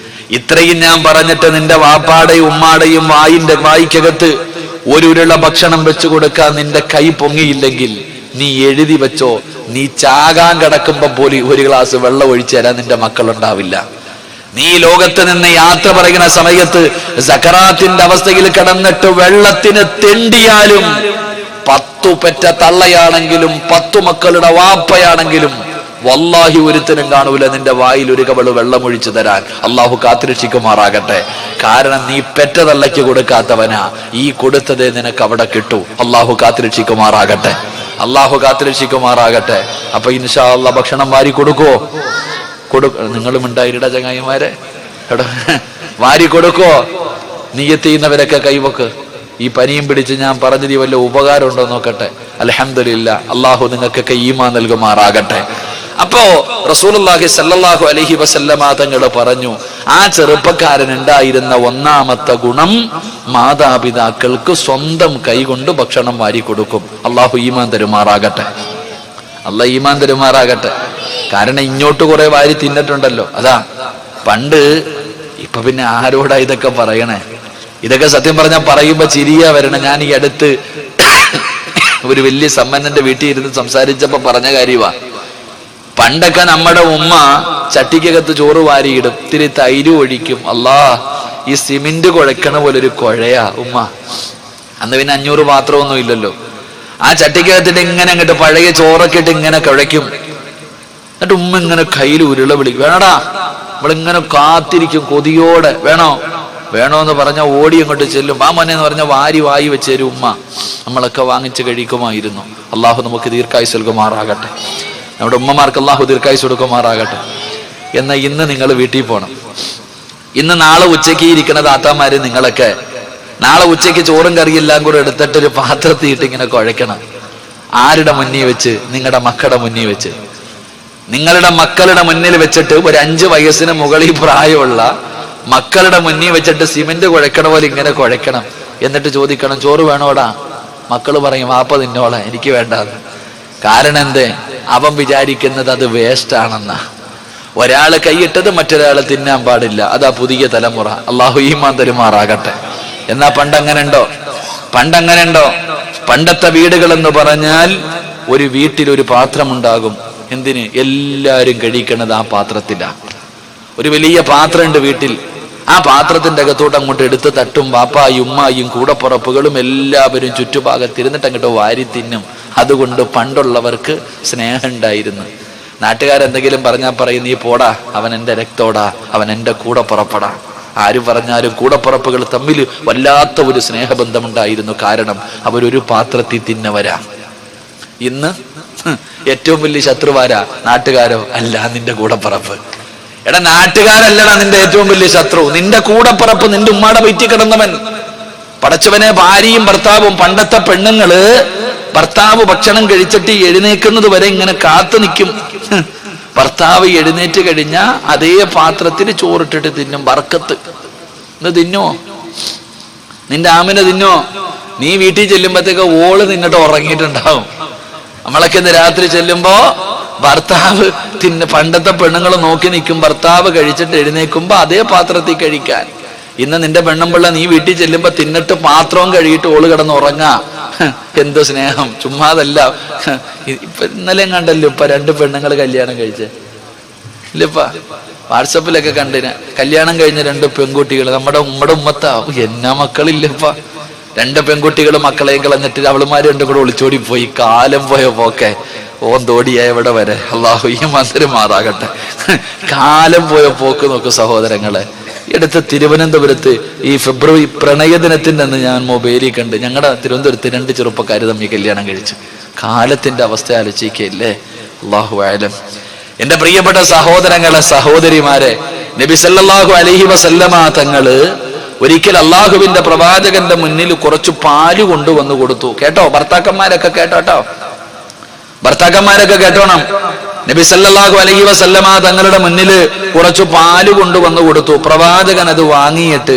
ഇത്രയും ഞാൻ പറഞ്ഞിട്ട് നിന്റെ വാപ്പാടെയും ഉമ്മാടെയും വായിക്കകത്ത് ഒരു ഉരുള ഭക്ഷണം വെച്ചു കൊടുക്കാൻ നിന്റെ കൈ പൊങ്ങിയില്ലെങ്കിൽ നീ എഴുതി വെച്ചോ, നീ ചാകാൻ കിടക്കുമ്പോ പോലും ഒരു ഗ്ലാസ് വെള്ളം ഒഴിച്ചു തരാൻ നിന്റെ മക്കളുണ്ടാവില്ല. നീ ലോകത്ത് നിന്ന് യാത്ര പറയുന്ന സമയത്ത് സക്കറാത്തിന്റെ അവസ്ഥയിൽ കിടന്നിട്ട് വെള്ളത്തിന് തെണ്ടിയാലും 10 പെറ്റ തള്ളയാണെങ്കിലും 10 മക്കളുടെ വാപ്പയാണെങ്കിലും വല്ലാഹി ഒരുത്തനും കാണൂല നിന്റെ വായിൽ ഒരു കവള് വെള്ളം ഒഴിച്ചു തരാൻ. അള്ളാഹു കാത്തിരക്ഷിക്കുമാറാകട്ടെ. കാരണം നീ പെറ്റ തള്ളയ്ക്ക് കൊടുക്കാത്തവനാ, ഈ കൊടുത്തതേ നിനക്ക് അവിടെ കിട്ടൂ. അള്ളാഹു കാത്തിരക്ഷിക്കുമാറാകട്ടെ, അള്ളാഹു കാത്തിരക്ഷിക്കുമാറാകട്ടെ. അപ്പൊ ഇൻഷാ അല്ലാഹ് ഭക്ഷണം വാരി കൊടുക്കുവോ? നിങ്ങളും ഉണ്ടായിരട ചങ്ങായിമാരെ, വാരി കൊടുക്കോ? നിയ്യത്ത് ചെയ്യുന്നവരൊക്കെ കൈവക്ക്. ഈ പനിയും പിടിച്ച് ഞാൻ പറഞ്ഞത് വല്ല ഉപകാരം ഉണ്ടോ നോക്കട്ടെ. അൽഹംദുലില്ലാ, അള്ളാഹു നിങ്ങൾക്കൊക്കെ ഈമാൻ നൽകുമാറാകട്ടെ. അപ്പോ റസൂലുള്ളാഹി സ്വല്ലല്ലാഹു അലൈഹി വസല്ലമ തങ്ങൾ പറഞ്ഞു, ആ ചെറുപ്പക്കാരൻ ഉണ്ടായിരുന്ന ഒന്നാമത്തെ ഗുണം മാതാപിതാക്കൾക്ക് സ്വന്തം കൈകൊണ്ട് ഭക്ഷണം വാരി കൊടുക്കും. അള്ളാഹു ഈമാൻ തരുമാറാകട്ടെ, അള്ളാഹ് ഈമാൻ തരുമാറാകട്ടെ. കാരണം ഇങ്ങോട്ട് കുറെ വാരി തിന്നിട്ടുണ്ടല്ലോ. അതാ പണ്ട്. ഇപ്പൊ പിന്നെ ആരോടാ ഇതൊക്കെ പറയണേ? ഇതൊക്കെ സത്യം പറഞ്ഞാൽ പറയുമ്പോ ചിരിയാ വരണം. ഞാൻ ഈ അടുത്ത് ഒരു വലിയ സമ്പന്നന്റെ വീട്ടിൽ ഇരുന്ന് സംസാരിച്ചപ്പോ പറഞ്ഞ കാര്യമാ. പണ്ടൊക്കെ നമ്മുടെ ഉമ്മ ചട്ടിക്കകത്ത് ചോറ് വാരിയിടും, ഇത്തിരി തൈര് ഒഴിക്കും. ഈ സിമെന്റ് കുഴക്കണ പോലെ ഒരു കുഴയാ ഉമ്മ. അന്ന് പിന്നെ 500 പാത്രമൊന്നും ഇല്ലല്ലോ. ആ ചട്ടിക്കകത്തിട്ട് ഇങ്ങനെ അങ്ങോട്ട് പഴയ ചോറൊക്കെ ഇട്ട് ഇങ്ങനെ കുഴയ്ക്കും. എന്നിട്ട് ഉമ്മ ഇങ്ങനെ കയ്യിൽ ഉരുള വിളിക്കും, വേണടാ. നമ്മളിങ്ങനെ കാത്തിരിക്കും കൊതിയോടെ, വേണോ വേണോന്ന് പറഞ്ഞാൽ ഓടി അങ്ങോട്ട് ചെല്ലും. ആ മോനെ എന്ന് പറഞ്ഞാൽ വാരി വെച്ച് തരും ഉമ്മ. നമ്മളൊക്കെ വാങ്ങിച്ച് കഴിക്കുമായിരുന്നു. അള്ളാഹു നമുക്ക് ദീർഘായുസ് നൽകുമാറാകട്ടെ. നമ്മുടെ ഉമ്മമാർക്ക് അള്ളാഹു ദീർഘായുസ് കൊടുക്കുമാറാകട്ടെ. എന്നാൽ ഇന്ന് നിങ്ങൾ വീട്ടിൽ പോകണം. ഇന്ന് നാളെ ഉച്ചയ്ക്ക് ഇരിക്കുന്ന താത്താമാര് നിങ്ങളൊക്കെ നാളെ ഉച്ചയ്ക്ക് ചോറും കറിയെല്ലാം കൂടെ എടുത്തിട്ടൊരു പാത്രത്തിയിട്ട് ഇങ്ങനെ കുഴയ്ക്കണം. ആരുടെ മുന്നിൽ വെച്ച്? നിങ്ങളുടെ മക്കളുടെ മുന്നിൽ വെച്ച്. നിങ്ങളുടെ മക്കളുടെ മുന്നിൽ വെച്ചിട്ട് ഒരു 5 വയസ്സിന് മുകളിൽ പ്രായമുള്ള മക്കളുടെ മുന്നിൽ വെച്ചിട്ട് സിമെന്റ് കുഴക്കണ പോലെ ഇങ്ങനെ കുഴക്കണം. എന്നിട്ട് ചോദിക്കണം, ചോറ് വേണോടാ? മക്കള് പറയും, വാപ്പ തിന്നോളാം, എനിക്ക് വേണ്ടാന്ന്. കാരണം എന്തേ? അവൻ വിചാരിക്കുന്നത് അത് വേസ്റ്റ് ആണെന്നാ. ഒരാള് കൈയിട്ടത് മറ്റൊരാള് തിന്നാൻ പാടില്ല. അതാ പുതിയ തലമുറ. അള്ളാഹു ഈമാൻ തരുമാറാകട്ടെ. എന്നാ പണ്ടങ്ങനെ ഉണ്ടോ? പണ്ടത്തെ വീടുകൾ എന്ന് പറഞ്ഞാൽ ഒരു വീട്ടിൽ ഒരു പാത്രമുണ്ടാകും. എന്തിന്? എല്ലാരും കഴിക്കണത് ആ പാത്രത്തിലാണ്. ഒരു വലിയ പാത്രമുണ്ട് വീട്ടിൽ. ആ പാത്രത്തിന്റെ അകത്തോട്ട് അങ്ങോട്ട് എടുത്ത് തട്ടും. വാപ്പായും ഉമ്മായും കൂടപ്പുറപ്പുകളും എല്ലാവരും ചുറ്റുഭാഗത്തിരുന്നിട്ട് അങ്ങോട്ട് വാരി തിന്നും. അതുകൊണ്ട് പണ്ടുള്ളവർക്ക് സ്നേഹം ഉണ്ടായിരുന്നു. നാട്ടുകാരെന്തെങ്കിലും പറഞ്ഞാൽ പറയും, നീ പോടാ, അവൻ എൻ്റെ രക്തോടാ, അവൻ എൻ്റെ കൂടപ്പുറപ്പടാ. ആര് പറഞ്ഞാലും കൂടപ്പുറപ്പുകൾ തമ്മിൽ വല്ലാത്ത ഒരു സ്നേഹബന്ധമുണ്ടായിരുന്നു. കാരണം അവരൊരു പാത്രത്തിൽ തിന്നവരാ. ഇന്ന് ഏറ്റവും വലിയ ശത്രുവാരാ? നാട്ടുകാരോ? അല്ല, നിന്റെ കൂടപ്പുറപ്പ്. എടാ, നാട്ടുകാരല്ലടാ നിന്റെ ഏറ്റവും വലിയ ശത്രു. നിന്റെ കൂടപ്പുറപ്പ്, നിന്റെ ഉമ്മാടെ വയറ്റിൽ കിടന്നവൻ. പടച്ചവനെ, ഭാര്യയും ഭർത്താവും. പണ്ടത്തെ പെണ്ണുങ്ങള് ഭർത്താവ് ഭക്ഷണം കഴിച്ചിട്ട് എഴുന്നേക്കുന്നത് വരെ ഇങ്ങനെ കാത്തു നിൽക്കും. ഭർത്താവ് എഴുന്നേറ്റ് കഴിഞ്ഞാ അതേ പാത്രത്തിൽ ചോറിട്ടിട്ട് തിന്നും. ബർക്കത്ത്. ഇന്ന് തിന്നോ? നിന്റെ ആമിന തിന്നോ? നീ വീട്ടിൽ ചെല്ലുമ്പോഴത്തേക്ക് ഓള് നിന്നിട്ട് ഉറങ്ങിയിട്ടുണ്ടാവും. നമ്മളൊക്കെ ഇന്ന് രാത്രി ചെല്ലുമ്പോ ഭർത്താവ് പണ്ടത്തെ പെണ്ണുങ്ങൾ നോക്കി നിൽക്കും. ഭർത്താവ് കഴിച്ചിട്ട് എഴുന്നേക്കുമ്പോ അതേ പാത്രത്തിൽ കഴിക്കാൻ. ഇന്ന് നിന്റെ പെണ്ണുമ്പിള്ള നീ വീട്ടിൽ ചെല്ലുമ്പോ തിന്നിട്ട് പാത്രവും കഴുകിയിട്ട് ഓള് കിടന്ന് ഉറങ്ങാ. എന്ത് സ്നേഹം! ചുമ്മാതല്ല. ഇപ്പൊ ഇന്നലെ കണ്ടല്ലോ ഇപ്പൊ 2 പെണ്ണുങ്ങൾ കല്യാണം കഴിച്ചേ ഇല്ലപ്പ? വാട്സപ്പിലൊക്കെ കണ്ടിന്. കല്യാണം കഴിഞ്ഞ 2 പെൺകുട്ടികൾ നമ്മുടെ ഉമ്മത്താ. എന്നാ മക്കളില്ലപ്പ. 2 പെൺകുട്ടികൾ മക്കളെയും കളഞ്ഞിട്ട് അവളുമാര് 2 കൂടെ ഒളിച്ചോടി പോയി. കാലം പോയ പോക്കെ ഓന്തോടിയായ എവിടെ വരെ. അള്ളാഹു ഈ മന്ത്രിമാറാകട്ടെ. കാലം പോയ പോക്ക് നോക്ക് സഹോദരങ്ങളെ. അടുത്ത തിരുവനന്തപുരത്ത് ഈ ഫെബ്രുവരി പ്രണയദിനത്തിന്റെ അന്ന് ഞാൻ മൊബൈലിൽ കണ്ട് ഞങ്ങളുടെ തിരുവനന്തപുരത്ത് 2 ചെറുപ്പക്കാർ തമ്മിൽ കല്യാണം കഴിച്ചു. കാലത്തിന്റെ അവസ്ഥ ആലോചിക്കല്ലേ. അല്ലാഹു അഅലം. എന്റെ പ്രിയപ്പെട്ട സഹോദരങ്ങളെ, സഹോദരിമാരെ, നബി സല്ലല്ലാഹു അലൈഹി വസല്ലമ തങ്ങള് ഒരിക്കൽ അള്ളാഹുവിന്റെ പ്രവാചകന്റെ മുന്നിൽ കുറച്ച് പാല് കൊണ്ടുവന്നു കൊടുത്തു. കേട്ടോ ഭർത്താക്കന്മാരൊക്കെ കേട്ടോണം. നബി സല്ലല്ലാഹു അലൈഹി വസല്ലമ തങ്ങളുടെ മുന്നിൽ കുറച്ച് പാല് കൊണ്ടുവന്നു കൊടുത്തു. പ്രവാചകൻ അത് വാങ്ങിയിട്ട്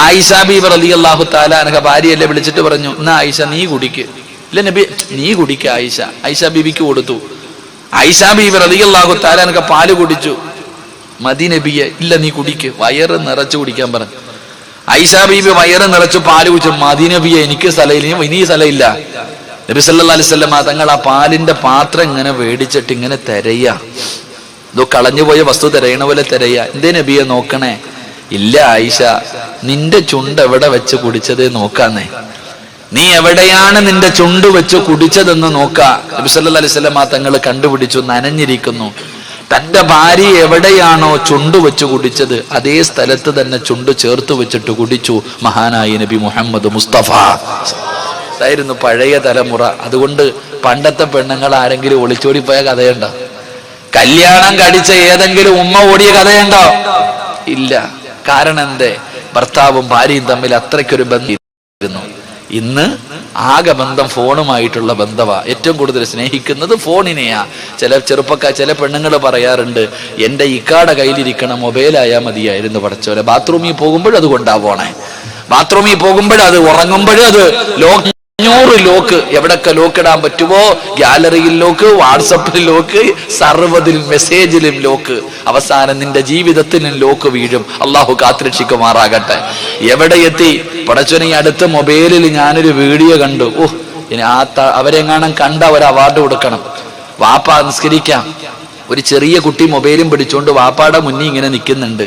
ആയിഷ ബീബി റളിയല്ലാഹു തആല അൻഹ ഭാര്യയല്ലേ വിളിച്ചിട്ട് പറഞ്ഞു, എന്നാ ആയിഷ നീ കുടിക്ക്. ഇല്ല നബി, നീ കുടിക്ക. ആയിഷ ബീബിക്ക് കൊടുത്തു. ആയിഷ ബീബി റളിയല്ലാഹു തആല അൻഹ പാല് കുടിച്ചു. മതി നബിയെ. ഇല്ല നീ കുടിക്ക്, വയറ് നിറച്ചു കുടിക്കാൻ പറഞ്ഞു. ആയിഷ ബീബി വയറ് നിറച്ചു പാല് കുടിച്ചു. മതി നബിയെ, എനിക്ക് സ്ഥലമില്ല, ഇനി സ്ഥലമില്ല. നബി സല്ലല്ലാഹു അലൈഹി വസല്ലം തങ്ങൾ ആ പാലിന്റെ പാത്രം ഇങ്ങനെ മേടിച്ചിട്ട് ഇങ്ങനെ തിരയാ. ഇതോ കളഞ്ഞുപോയ വസ്തു തിരയണ പോലെ തിരയാ. എന്തേ നബിയെ നോക്കണേ? ഇല്ല ആയിഷ, നിന്റെ ചുണ്ട് എവിടെ വെച്ച് കുടിച്ചത് നോക്കാന്നേ. നീ എവിടെയാണ് നിന്റെ ചുണ്ട് വെച്ച് കുടിച്ചതെന്ന് നോക്കാ. നബി സല്ലല്ലാഹു അലൈഹി വസല്ലം തങ്ങൾ കണ്ടുപിടിച്ചു, നനഞ്ഞിരിക്കുന്നു. തന്റെ ഭാര്യ എവിടെയാണോ ചുണ്ട് വെച്ച് കുടിച്ചത് അതേ സ്ഥലത്ത് തന്നെ ചുണ്ട് ചേർത്ത് വെച്ചിട്ട് കുടിച്ചു മഹാനായ നബി മുഹമ്മദ് മുസ്തഫ. ായിരുന്നു പഴയ തലമുറ. അതുകൊണ്ട് പണ്ടത്തെ പെണ്ണുങ്ങൾ ആരെങ്കിലും ഒളിച്ചോടിപ്പോയ കഥയുണ്ടോ? കല്യാണം കഴിച്ച ഏതെങ്കിലും ഉമ്മ ഓടിയ കഥയുണ്ടോ? ഇല്ല. കാരണം എന്തേ? ഭർത്താവും ഭാര്യയും തമ്മിൽ അത്രയ്ക്കൊരു ബന്ധമായിരുന്നു. ഇന്ന് ആകെ ബന്ധം ഫോണുമായിട്ടുള്ള ബന്ധമാ. ഏറ്റവും കൂടുതൽ സ്നേഹിക്കുന്നത് ഫോണിനെയാ. ചില പെണ്ണുങ്ങൾ പറയാറുണ്ട്, എന്റെ ഇക്കാടെ കയ്യിലിരിക്കണ മൊബൈലായാൽ മതിയായിരുന്നു പടച്ചോലെ. ബാത്റൂമിൽ പോകുമ്പോഴും അത് കൊണ്ടാവണേ. ബാത്റൂമിൽ പോകുമ്പോഴും അത്, ഉറങ്ങുമ്പോഴും അത്. 500 ലോക്ക് എവിടൊക്കെ ലോക്ക് ഇടാൻ പറ്റുമോ, ഗാലറിയിൽ ലോക്ക്, വാട്സപ്പിൽ ലോക്ക്, സർവ്വതിൽ മെസ്സേജിലും ലോക്ക്. അവസാനം നിന്റെ ജീവിതത്തിലും ലോക്ക് വീഴും. അള്ളാഹു കാത്തുരക്ഷിക്കുമാറാകട്ടെ. എവിടെ എത്തി പടച്ചോനെ? അടുത്ത മൊബൈലിൽ ഞാനൊരു വീഡിയോ കണ്ടു. ഇനി അവരെങ്ങാനും കണ്ട ഒരു അവാർഡ് കൊടുക്കണം. വാപ്പ നിസ്കരിക്കാം, ഒരു ചെറിയ കുട്ടി മൊബൈലും പിടിച്ചുകൊണ്ട് വാപ്പാടെ മുന്നിൽ ഇങ്ങനെ നിൽക്കുന്നുണ്ട്.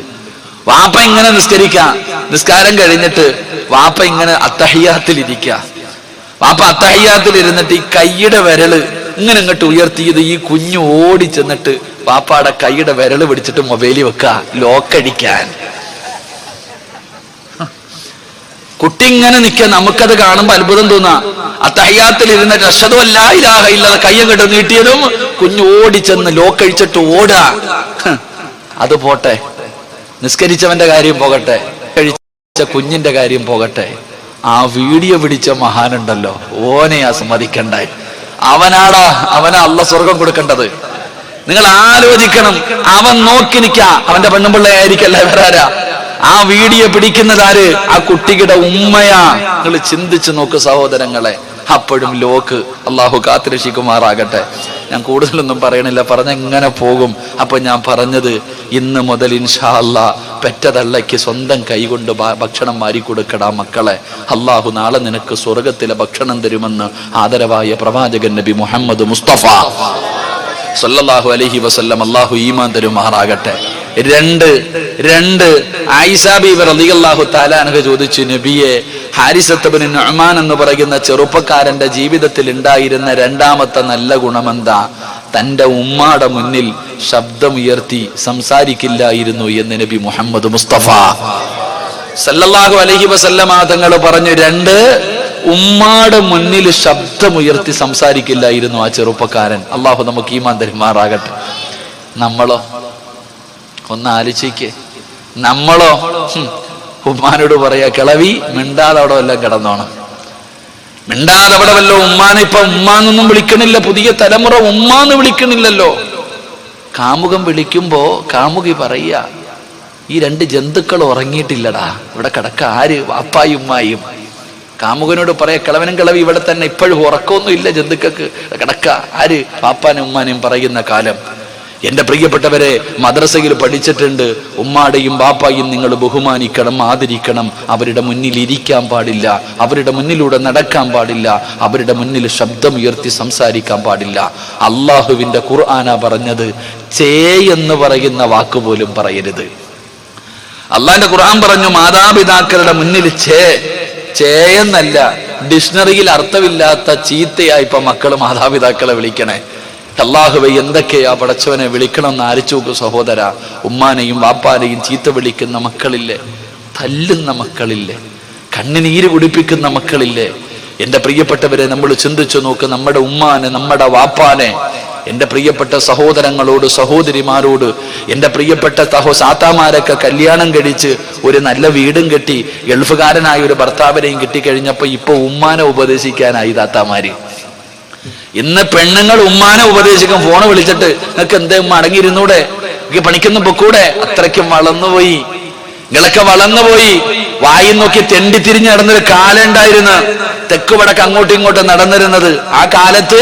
വാപ്പ ഇങ്ങനെ നിസ്കാരം കഴിഞ്ഞിട്ട് വാപ്പ ഇങ്ങനെ അത്തഹിയ്യാത്തിലിരിക്കുക. വാപ്പ അത്തഹിയ്യാത്തിൽ ഇരുന്നിട്ട് ഈ കൈയുടെ വിരല് ഇങ്ങനെ ഇങ്ങോട്ട് ഉയർത്തിയത് ഈ കുഞ്ഞു ഓടി ചെന്നിട്ട് വാപ്പാടെ കൈയുടെ വിരല് പിടിച്ചിട്ട് മൊബൈലിൽ വെക്കുക ലോക്കടിക്കാൻ. കുട്ടി ഇങ്ങനെ നിൽക്കുക, നമുക്കത് കാണുമ്പോൾ അത്ഭുതം തോന്നാ. അത്തഹയ്യാത്തിൽ ഇരുന്നിട്ട് അശ്ഹദു അല്ലാ ഇലാഹ ഇല്ലല്ലാഹ് കയ്യങ്ങട്ട് നീട്ടിയതും കുഞ്ഞ് ഓടിച്ചെന്ന് ലോക്കഴിച്ചിട്ട് ഓടാ. അത് പോട്ടെ, നിസ്കരിച്ചവന്റെ കാര്യം പോകട്ടെ, കഴിച്ച കുഞ്ഞിന്റെ കാര്യം പോകട്ടെ, ആ വീഡിയോ പിടിച്ച മഹാനുണ്ടല്ലോ, ഓനെ സമ്മതിക്കണ്ടായി. അവനാ അള്ളാഹ് സ്വർഗം കൊടുക്കേണ്ടത്. നിങ്ങൾ ആലോചിക്കണം. അവൻ നോക്കി നിൽക്കാ, അവന്റെ പെണ്ണുപിള്ളയായിരിക്കല്ല വേറാരാ. ആ വീഡിയോ പിടിക്കുന്നതാര്? ആ കുട്ടിയുടെ ഉമ്മയാ. നിങ്ങൾ ചിന്തിച്ചു നോക്ക് സഹോദരങ്ങളെ. അപ്പോഴും ലോക്ക്. അള്ളാഹു കാത്തുരക്ഷിക്കുമാറാകട്ടെ. ഞാൻ കൂടുതലൊന്നും പറയണില്ല, പറഞ്ഞെങ്ങനെ പോകും. അപ്പൊ ഞാൻ പറഞ്ഞത്, ഇന്ന് മുതൽ ഇൻഷാ അല്ലാഹ് പെറ്റതള്ളയ്ക്ക് സ്വന്തം കൈകൊണ്ട് ഭക്ഷണം മാറിക്കൊടുക്കടാ മക്കളെ. അള്ളാഹു നാളെ നിനക്ക് സ്വർഗത്തിലെ ഭക്ഷണം തരുമെന്ന് ആദരവായ പ്രവാചകൻ നബി മുഹമ്മദ് മുസ്തഫ സല്ലല്ലാഹു അലൈഹി വസല്ലം അള്ളാഹു ഈമാൻ തരുമാറാകട്ടെ. രണ്ട് ആയിഷ ബീവി റളിയല്ലാഹു തആല അൻഹ ചോദിച്ചു, നബിയെ, ഹാരിസത്ത് ഇബ്നു നുഅ്മാൻ എന്ന് പറയുന്ന ചെറുപ്പക്കാരന്റെ ജീവിതത്തിൽ ഉണ്ടായിരുന്ന രണ്ടാമത്തെ നല്ല ഗുണമെന്താ? തന്റെ ഉമ്മാടെ മുന്നിൽ ശബ്ദമുയർത്തി സംസാരിക്കില്ലായിരുന്നു എന്ന് നബി മുഹമ്മദ് മുസ്തഫ സല്ലല്ലാഹു അലൈഹി വസല്ലമ തങ്ങൾ പറഞ്ഞു. ഉമ്മാടെ മുന്നിൽ ശബ്ദമുയർത്തി സംസാരിക്കില്ലായിരുന്നു ആ ചെറുപ്പക്കാരൻ. അള്ളാഹു നമുക്ക് ഈമാൻ തരുമാറാകട്ടെ. നമ്മളോ? ഒന്ന് ആലോചിക്ക്. നമ്മളോ? ഉമ്മാനോട് പറയാ, കിളവി മിണ്ടാതെ അവിടെ വല്ലതും കിടന്നോണം, മിണ്ടാതെ അവിടെ വല്ലോ. ഉമ്മാനെ ഇപ്പൊ ഉമ്മാന്നൊന്നും വിളിക്കണില്ല, പുതിയ തലമുറ ഉമ്മാന്ന് വിളിക്കണില്ലല്ലോ. കാമുകം വിളിക്കുമ്പോ കാമുകി പറയാ, ഈ രണ്ട് ജന്തുക്കൾ ഉറങ്ങിയിട്ടില്ലടാ, ഇവിടെ കിടക്ക. ആര്? വാപ്പായും ഉമ്മായും. കാമുകനോട് പറയാ, കിളവനും കിളവി ഇവിടെ തന്നെ, ഇപ്പോഴും ഉറക്കമൊന്നും ഇല്ല ജന്തുക്കൾക്ക്, കിടക്ക. ആര്? വാപ്പാനും ഉമ്മാനെയും പറയുന്ന കാലം. എന്റെ പ്രിയപ്പെട്ടവരെ, മദ്രസയിൽ പഠിച്ചിട്ടുണ്ട്, ഉമ്മാടെയും ബാപ്പായും നിങ്ങൾ ബഹുമാനിക്കണം, ആദരിക്കണം. അവരുടെ മുന്നിൽ ഇരിക്കാൻ പാടില്ല, അവരുടെ മുന്നിലൂടെ നടക്കാൻ പാടില്ല, അവരുടെ മുന്നിൽ ശബ്ദമുയർത്തി സംസാരിക്കാൻ പാടില്ല. അള്ളാഹുവിന്റെ ഖുർആനാ പറഞ്ഞത്, ചേ എന്ന് പറയുന്ന വാക്ക് പോലും പറയരുത്. അള്ളാന്റെ ഖുർആൻ പറഞ്ഞു, മാതാപിതാക്കളുടെ മുന്നിൽ ചേയെന്നല്ല. ഡിക്ഷണറിയിൽ അർത്ഥമില്ലാത്ത ചീത്തയായി ഇപ്പൊ മക്കള് മാതാപിതാക്കളെ വിളിക്കണേ. അല്ലാഹുവേ, എന്തൊക്കെയാ പടച്ചവനെ വിളിക്കണമെന്ന് ആലോചിച്ച് നോക്ക് സഹോദര. ഉമ്മാനെയും വാപ്പാനെയും ചീത്ത വിളിക്കുന്ന മക്കളില്ലേ, തല്ലുന്ന മക്കളില്ലേ, കണ്ണുനീര് കുടിപ്പിക്കുന്ന മക്കളില്ലേ? എന്റെ പ്രിയപ്പെട്ടവരെ, നമ്മൾ ചിന്തിച്ചു നോക്ക്. നമ്മുടെ ഉമ്മാനെ, നമ്മുടെ വാപ്പാനെ, എന്റെ പ്രിയപ്പെട്ട സഹോദരങ്ങളോട്, സഹോദരിമാരോട്, എന്റെ പ്രിയപ്പെട്ട സാത്താമാരൊക്കെ കല്യാണം കഴിച്ച് ഒരു നല്ല വീടും കെട്ടി ഗൾഫുകാരനായ ഒരു ഭർത്താവിനെയും കിട്ടിക്കഴിഞ്ഞപ്പോ ഇപ്പൊ ഉമ്മാനെ ഉപദേശിക്കാനായി താത്താമാര്. ഇന്ന് പെണ്ണുങ്ങൾ ഉമ്മാനെ ഉപദേശിക്കും. ഫോണ് വിളിച്ചിട്ട്, നിങ്ങൾക്ക് എന്തേ ഉമ്മ അടങ്ങിയിരുന്നൂടെ, എനിക്ക് പണിക്കൊന്നും പൊക്കൂടെ? അത്രയ്ക്കും വളർന്നുപോയി, നിങ്ങളൊക്കെ വളർന്നുപോയി. വായി നോക്കി തെണ്ടി തിരിഞ്ഞ് നടന്നൊരു കാലം ഉണ്ടായിരുന്നു, തെക്ക് വടക്ക് അങ്ങോട്ടും ഇങ്ങോട്ടും നടന്നിരുന്നത്. ആ കാലത്ത്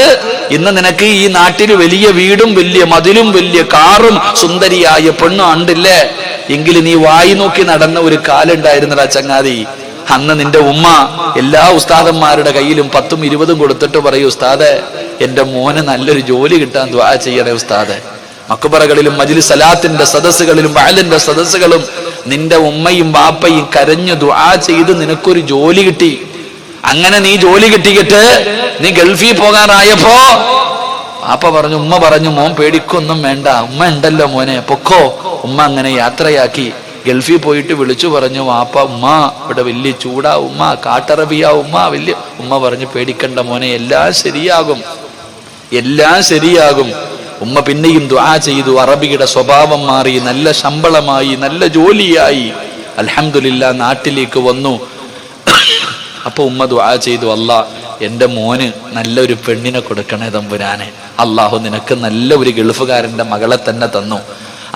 ഇന്ന് നിനക്ക് ഈ നാട്ടിൽ വലിയ വീടും വലിയ മതിലും വലിയ കാറും സുന്ദരിയായ പെണ്ണും ഉണ്ടില്ലേ, എങ്കിലും നീ വായി നോക്കി നടന്ന ഒരു കാലം ഉണ്ടായിരുന്നടാ ചങ്ങാതി. അന്ന് നിന്റെ ഉമ്മ എല്ലാ ഉസ്താദന്മാരുടെ കയ്യിലും 10ഉം 20ഉം കൊടുത്തിട്ട് പറയൂ, ഉസ്താദെ, എന്റെ മോന് നല്ലൊരു ജോലി കിട്ടാൻ ദുആ ചെയ്യണേ ഉസ്താദെ. മക്ബറകളിലും മജ്ലിസ് സലാത്തിന്റെ സദസ്സുകളിലും വഅലിന്റെ സദസ്സുകളും നിന്റെ ഉമ്മയും ബാപ്പയും കരഞ്ഞു ദുആ ചെയ്ത് നിനക്കൊരു ജോലി കിട്ടി. അങ്ങനെ നീ ജോലി കിട്ടിയിട്ട് നീ ഗൾഫിൽ പോകാറായപ്പോ ബാപ്പ പറഞ്ഞു, ഉമ്മ പറഞ്ഞു, മോൻ പേടിക്കൊന്നും വേണ്ട, ഉമ്മ ഉണ്ടല്ലോ മോനെ, പൊക്കോ. ഉമ്മ അങ്ങനെ യാത്രയാക്കി. ഗൾഫിൽ പോയിട്ട് വിളിച്ചു പറഞ്ഞു, വാപ്പ, ഉമ്മ ഇവിടെ വലിയ ചൂടാ ഉമ്മ, കാട്ടറബിയാ ഉമ്മ, വലിയ. ഉമ്മ പറഞ്ഞു, പേടിക്കണ്ട മോനെ, എല്ലാം ശരിയാകും, എല്ലാം ശരിയാകും. ഉമ്മ പിന്നെയും ദുആ ചെയ്തു. അറബിയുടെ സ്വഭാവം മാറി, നല്ല ശമ്പളമായി, നല്ല ജോലിയായി. അൽഹംദുലില്ലാ, നാട്ടിലേക്ക് വന്നു. അപ്പൊ ഉമ്മ ദുആ ചെയ്തു, അല്ലാ, എന്റെ മോന് നല്ലൊരു പെണ്ണിനെ കൊടുക്കണേ തമ്പുരാനെ. അള്ളാഹു നിനക്ക് നല്ല ഒരു ഗൾഫുകാരന്റെ മകളെ തന്നെ തന്നു.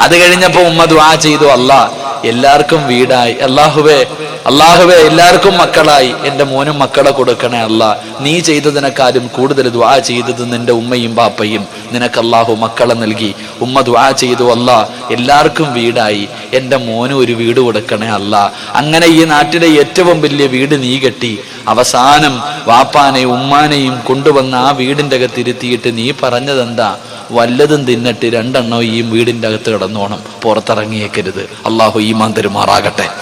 അത് കഴിഞ്ഞപ്പോ ഉമ്മ ദുആ ചെയ്തു, അല്ലാ, എല്ലാവർക്കും വീടായി, അല്ലാഹുവേ എല്ലാവർക്കും മക്കളായി, എന്റെ മോനും മക്കളെ കൊടുക്കണേ അല്ലാ. നീ ചെയ്തതിനെക്കാളും കൂടുതൽ ദുആ ചെയ്തത് നിന്റെ ഉമ്മയും ബാപ്പയും, നിനക്ക് അല്ലാഹു മക്കളെ നൽകി. ഉമ്മ ദുആ ചെയ്തു, അല്ലാ, എല്ലാവർക്കും വീടായി, എന്റെ മോനും ഒരു വീട് കൊടുക്കണേ അല്ലാ. അങ്ങനെ ഈ നാട്ടിലെ ഏറ്റവും വലിയ വീട് നീ കെട്ടി. അവസാനം വാപ്പാനെയും ഉമ്മാനെയും കൊണ്ടുവന്ന് ആ വീടിന്റെ അകത്ത് ഇരുത്തിയിട്ട് നീ പറഞ്ഞതെന്താ? വല്ലതും തിന്നിട്ട് 2 എണ്ണം ഈ വീടിന്റെ അകത്ത് കിടന്നോണം, പുറത്തിറങ്ങിയേക്കരുത്. അള്ളാഹു ഈമാൻ തരുമാറാകട്ടെ.